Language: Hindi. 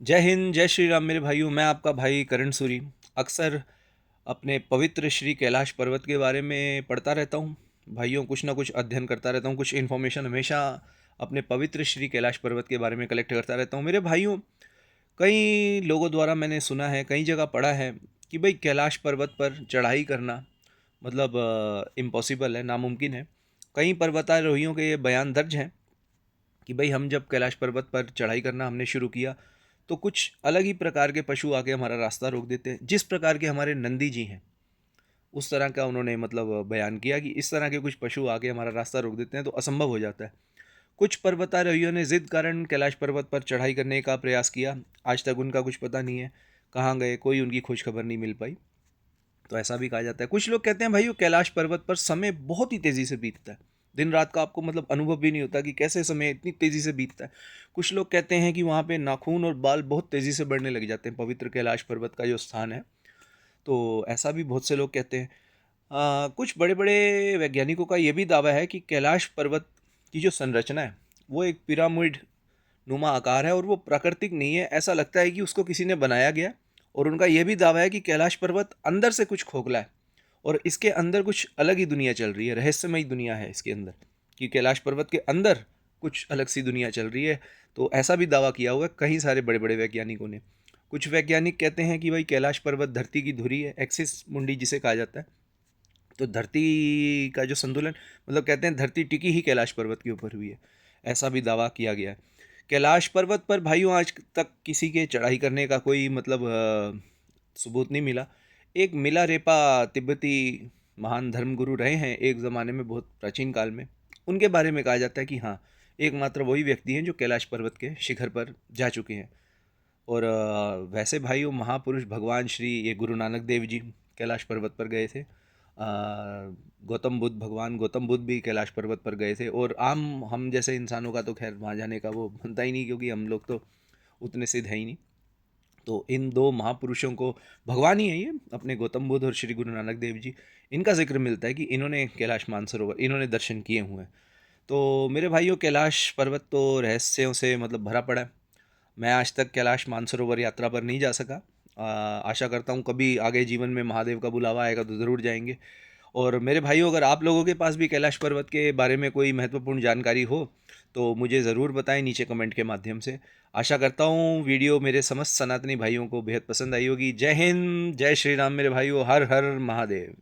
जय हिंद, जय श्री राम मेरे भाइयों। मैं आपका भाई करण सूरी अक्सर अपने पवित्र श्री कैलाश पर्वत के बारे में पढ़ता रहता हूँ। भाइयों, कुछ ना कुछ अध्ययन करता रहता हूँ, कुछ इन्फॉर्मेशन हमेशा अपने पवित्र श्री कैलाश पर्वत के बारे में कलेक्ट करता रहता हूँ। मेरे भाइयों, कई लोगों द्वारा मैंने सुना है, कई जगह पढ़ा है कि भाई कैलाश पर्वत पर चढ़ाई करना मतलब इम्पॉसिबल है, नामुमकिन है। कई पर्वतारोहियों के ये बयान दर्ज हैं कि भाई हम जब कैलाश पर्वत पर चढ़ाई करना हमने शुरू किया तो कुछ अलग ही प्रकार के पशु आके हमारा रास्ता रोक देते हैं। जिस प्रकार के हमारे नंदी जी हैं उस तरह का उन्होंने मतलब बयान किया कि इस तरह के कुछ पशु आके हमारा रास्ता रोक देते हैं तो असंभव हो जाता है। कुछ पर्वतारोहियों ने जिद कारण कैलाश पर्वत पर चढ़ाई करने का प्रयास किया। आज तक उनका कुछ पता नहीं है, कहाँ गए, कोई उनकी खोज खबर नहीं मिल पाई। तो ऐसा भी कहा जाता है। कुछ लोग कहते हैं भाई वो कैलाश पर्वत पर समय बहुत ही तेज़ी से बीतता है। दिन रात का आपको मतलब अनुभव भी नहीं होता कि कैसे समय इतनी तेज़ी से बीतता है। कुछ लोग कहते हैं कि वहाँ पे नाखून और बाल बहुत तेज़ी से बढ़ने लग जाते हैं, पवित्र कैलाश पर्वत का जो स्थान है। तो ऐसा भी बहुत से लोग कहते हैं। कुछ बड़े बड़े वैज्ञानिकों का ये भी दावा है कि कैलाश पर्वत की जो संरचना है वो एक पिरामिड नुमा आकार है और वो प्राकृतिक नहीं है। ऐसा लगता है कि उसको किसी ने बनाया गया। और उनका यह भी दावा है कि कैलाश पर्वत अंदर से कुछ खोखला है और इसके अंदर कुछ अलग ही दुनिया चल रही है, रहस्यमयी दुनिया है इसके अंदर, कि कैलाश पर्वत के अंदर कुछ अलग सी दुनिया चल रही है। तो ऐसा भी दावा किया हुआ है कई सारे बड़े बड़े वैज्ञानिकों ने। कुछ वैज्ञानिक कहते हैं कि भाई कैलाश पर्वत धरती की धुरी है, एक्सिस मुंडी जिसे कहा जाता है। तो धरती का जो संतुलन, मतलब कहते हैं धरती टिकी ही कैलाश पर्वत के ऊपर हुई है। ऐसा भी दावा किया गया है। कैलाश पर्वत पर भाइयों आज तक किसी के चढ़ाई करने का कोई मतलब सबूत नहीं मिला। एक मिलारेपा तिब्बती महान धर्मगुरु रहे हैं एक ज़माने में, बहुत प्राचीन काल में। उनके बारे में कहा जाता है कि हाँ, एकमात्र वही व्यक्ति हैं जो कैलाश पर्वत के शिखर पर जा चुके हैं। और वैसे भाइयों, महापुरुष भगवान श्री ये गुरु नानक देव जी कैलाश पर्वत पर गए थे। भगवान गौतम बुद्ध भी कैलाश पर्वत पर गए थे। और आम हम जैसे इंसानों का तो खैर वहाँ जाने का वो बनता ही नहीं, क्योंकि हम लोग तो उतने सिद्ध है ही नहीं। तो इन दो महापुरुषों को, भगवान ही है ये, अपने गौतम बुद्ध और श्री गुरु नानक देव जी, इनका जिक्र मिलता है कि इन्होंने कैलाश मानसरोवर इन्होंने दर्शन किए हुए हैं। तो मेरे भाइयों, कैलाश पर्वत तो रहस्यों से मतलब भरा पड़ा है। मैं आज तक कैलाश मानसरोवर यात्रा पर नहीं जा सका। आशा करता हूँ कभी आगे जीवन में महादेव का बुलावा आएगा तो ज़रूर जाएंगे। और मेरे भाइयों, अगर आप लोगों के पास भी कैलाश पर्वत के बारे में कोई महत्वपूर्ण जानकारी हो तो मुझे ज़रूर बताएं नीचे कमेंट के माध्यम से। आशा करता हूँ वीडियो मेरे समस्त सनातनी भाइयों को बेहद पसंद आई होगी। जय हिंद, जय श्री राम मेरे भाइयों। हर हर महादेव।